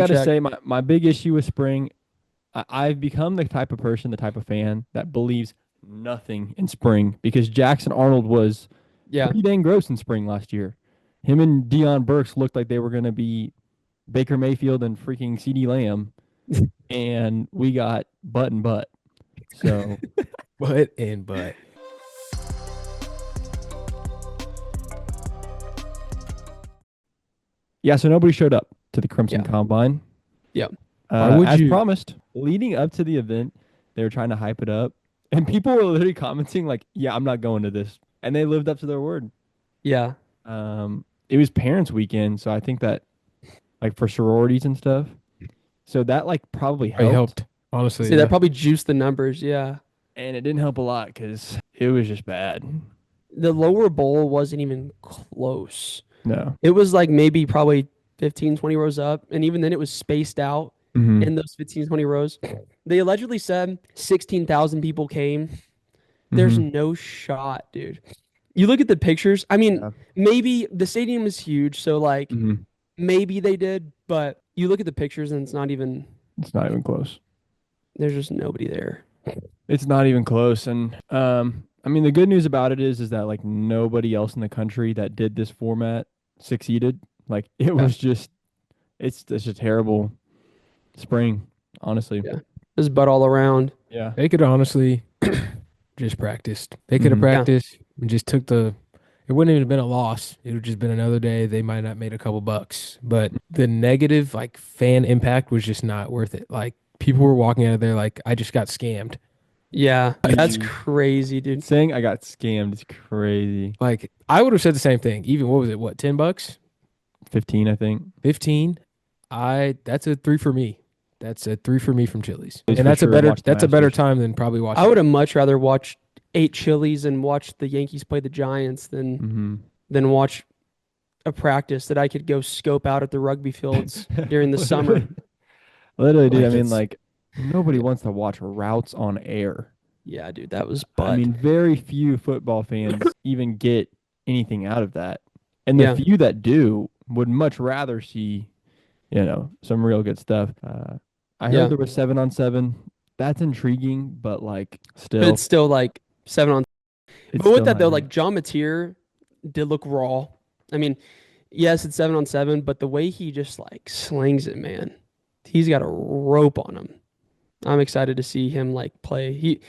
got to check. say, my big issue with spring, I've become the type of person, the type of fan that believes nothing in spring because Jackson Arnold was Yeah. pretty dang gross in spring last year. Him and Deion Burks looked like they were going to be Baker Mayfield and freaking CeeDee Lamb, and we got butt and butt. So, But yeah, so nobody showed up to the Crimson Yeah. Combine. Yeah. Why would As you? promised, leading up to the event, they were trying to hype it up, and people were literally commenting like, "Yeah, I'm not going to this," and they lived up to their word. Yeah. It was Parents Weekend, so I think that like for sororities and stuff, so that like probably It helped, helped. Honestly, See, yeah. that probably juiced the numbers. Yeah. and it didn't help a lot because it was just bad. The lower bowl wasn't even close. No. It was like maybe probably 15, 20 rows up. And even then it was spaced out Mm-hmm. in those 15, 20 rows. They allegedly said 16,000 people came. There's Mm-hmm. no shot, dude. You look at the pictures. I mean, Yeah. maybe the stadium is huge, so like Mm-hmm. maybe they did, but you look at the pictures and it's not even, It's not even close. there's just nobody there. It's not even close. And I mean the good news about it is that like nobody else in the country that did this format succeeded. Like it Yeah. was just it's a terrible spring, honestly. Yeah. There's butt all around. Yeah. They could honestly just practiced. They could have Mhm. Yeah. practiced and just took the. It wouldn't even have been a loss. It would have just been another day. They might not made a couple bucks, but the negative like fan impact was just not worth it. Like people were walking out of there like I just got scammed. Yeah. That's Dude. crazy, dude. Saying I got scammed is crazy. Like I would have said the same thing. Even what was it? What, $10? 15, I think. 15? That's a three for me. That's a three for me from Chili's. Please And for that's a sure better watch the that's a better Masters. time than probably watching. I would have much rather watched 8 Chili's and watch the Yankees play the Giants Mm-hmm. than watch a practice that I could go scope out at the rugby fields during the summer. Literally, dude. Like, I mean, it's- like nobody wants to watch routes on air. Yeah, dude, that was I butt. mean, very few football fans even get anything out of that. And the Yeah. few that do would much rather see, some real good stuff. I heard Yeah. there was 7-on-7. That's intriguing, but like But still, it's still like 7 on. it's But with still that not though, great. like John Mateer did look raw. I mean, yes, it's 7 on 7, but the way he just like slings it, man, he's got a rope on him. I'm excited to see him like play. He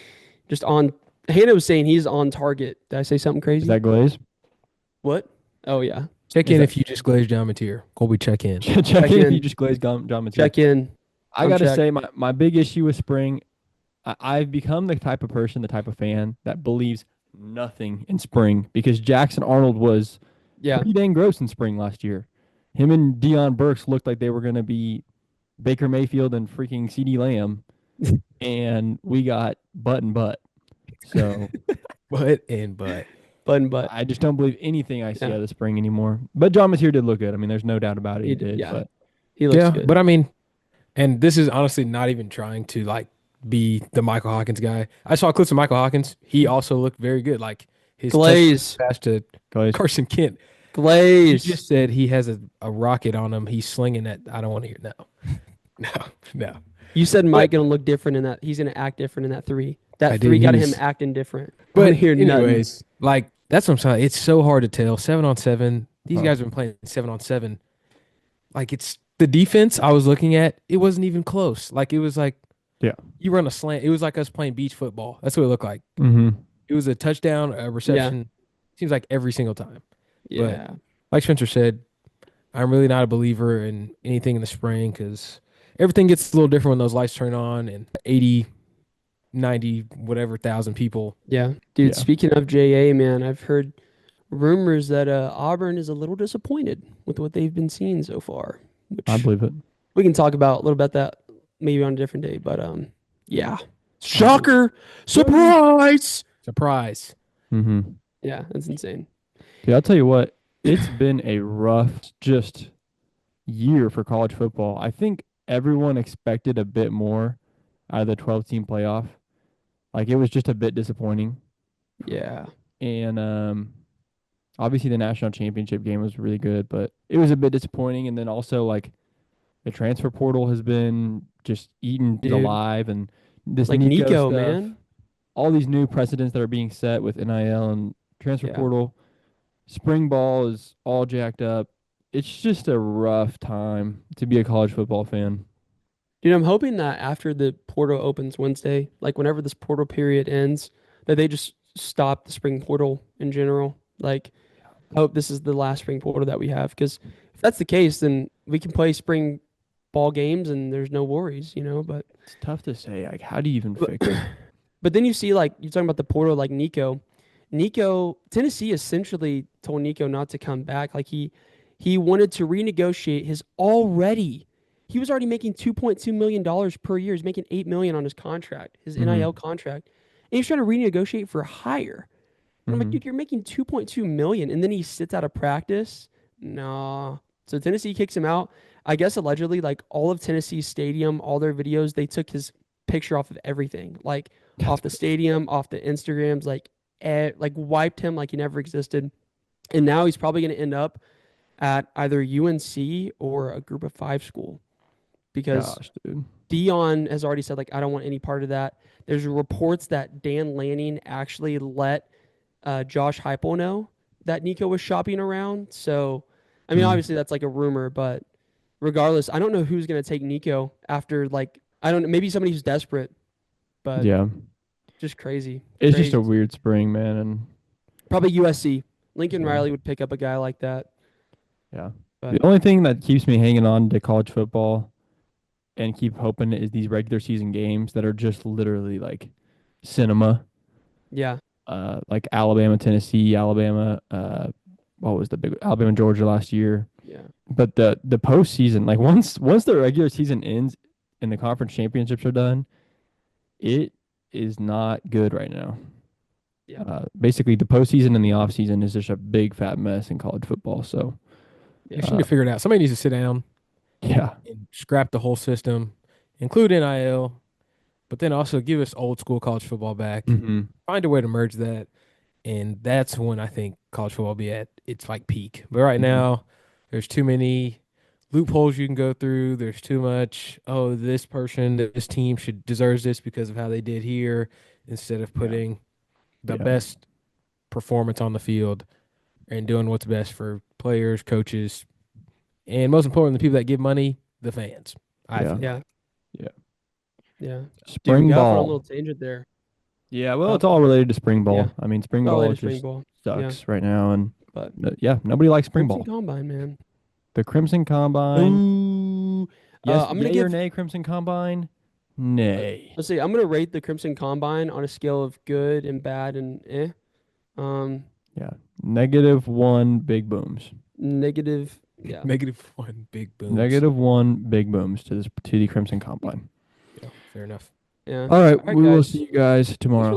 just on. Hannah was saying he's on target. Did I say something Is crazy? that Glaze? What? Oh yeah. check Is in that- if you just glazed John Mateer. Colby, check in. Check Check in if in. you just glazed John Mateer. Check in. I I'm gotta checked. say, my big issue with spring, I've become the type of person, the type of fan that believes nothing in spring because Jackson Arnold was Yeah. pretty dang gross in spring last year. Him and Deion Burks looked like they were going to be Baker Mayfield and freaking CeeDee Lamb, and we got butt and butt. So But But I just don't believe anything I see Yeah. out of the spring anymore. But John Mateer did look good. I mean, there's no doubt about it. He He did. did, yeah. But he looks yeah, good. but I mean, and this is honestly not even trying to like be the Michael Hawkins guy. I saw clips of Michael Hawkins. He also looked very good. Like his Glaze. pass to Glaze. Carson Kent. He Glaze. just said he has a rocket on him. He's slinging that. I don't want to hear no, no, no. You said Mike gonna look different in that. He's gonna act different in that three. That I did. three got him He's- acting different. I But don't hear nothing. anyways, like that's what I'm saying. It's so hard to tell. 7-on-7. These Huh. guys have been playing 7-on-7. Like it's the defense I was looking at. It wasn't even close. Like it was like, Yeah. you run a slant. It was like us playing beach football. That's what it looked like. Mm-hmm. It was a touchdown, a reception. Seems like every single time. Yeah. Like Spencer said, I'm really not a believer in anything in the spring because everything gets a little different when those lights turn on and 80, 90, whatever thousand people. Yeah. Dude, Yeah. speaking of JA, man, I've heard rumors that Auburn is a little disappointed with what they've been seeing so far, which I believe it. we can talk about a little about that maybe on a different day. But yeah. Shocker. Surprise. Surprise. Mm-hmm. Yeah, that's insane. Dude, I'll tell you what, it's been a rough just year for college football. I think everyone expected a bit more out of the 12-team playoff. Like it was just a bit disappointing. Yeah. And obviously the national championship game was really good, but it was a bit disappointing. And then also like The transfer portal has been just eaten Dude. alive, and this Like Nico Nico, stuff, man. all these new precedents that are being set with NIL and transfer Yeah. portal. Spring ball is all jacked up. It's just a rough time to be a college football fan. Dude, I'm hoping that after the portal opens Wednesday, like whenever this portal period ends, that they just stop the spring portal in general. Like, I hope this is the last spring portal that we have. Because if that's the case, then we can play spring ball games and there's no worries, you know. But It's tough to say. Like, how do you even fix it? but then you see like you're talking about the portal, like Nico. Tennessee essentially told Nico not to come back. Like he wanted to renegotiate his already. He was already making $2.2 million per year. He's making $8 million on his contract, his NIL contract, and he's trying to renegotiate for higher. And I'm like, dude, you're making 2.2 million, and then he sits out of practice. Nah. So Tennessee kicks him out. I guess allegedly, like all of Tennessee's stadium, all their videos, they took his picture off of everything, like off the stadium, off the Instagrams, like wiped him like he never existed. And now he's probably going to end up at either UNC or a Group of Five school because Gosh, dude. Dion has already said like I don't want any part of that. There's reports that Dan Lanning actually let Josh Heupel know that Nico was shopping around. So, I mean, obviously that's like a rumor, but regardless, I don't know who's going to take Nico after like I don't know, maybe somebody who's desperate, but Yeah. just crazy. It's Crazy. just a weird spring, man. And Probably USC. Lincoln Yeah. Riley would pick up a guy like that. yeah. But The only thing that keeps me hanging on to college football and keep hoping is these regular season games that are just literally like cinema. yeah, Like Alabama, Tennessee, Alabama, what was the big Alabama, Georgia last year. yeah, But the postseason, like once the regular season ends and the conference championships are done, it is not good right now. yeah, Basically, the postseason and the offseason is just a big fat mess in college football. So They just need to figure it out. Somebody needs to sit down yeah, and scrap the whole system, include NIL, but then also give us old school college football back. mm-hmm. Find a way to merge that, and that's when I think college football will be at its like peak. But right now, there's too many loopholes you can go through. There's too much. Oh, this person, this team should deserves this because of how they did here, instead of putting the Yeah. best performance on the field and doing what's best for players, coaches, and most importantly, the people that give money, the fans. I Yeah. think. yeah, Yeah. yeah. Dude, we Spring got off on a ball. little tangent there. Yeah, well, it's all related to spring ball. Yeah. I mean, spring Not ball related to just spring ball, sucks right now, and but yeah, nobody likes spring Crimson ball. Combine, man. The Crimson Combine. Ooh. Yes, I'm gonna yay or give. nay, Crimson Combine? Nay. Let's see. I'm gonna rate the Crimson Combine on a scale of good and bad and eh. Yeah. -1 big booms. Negative. Yeah. -1 big boom. -1 big booms to the Crimson Combine. Fair enough. Yeah. All right, All right, we will guys. see you guys tomorrow.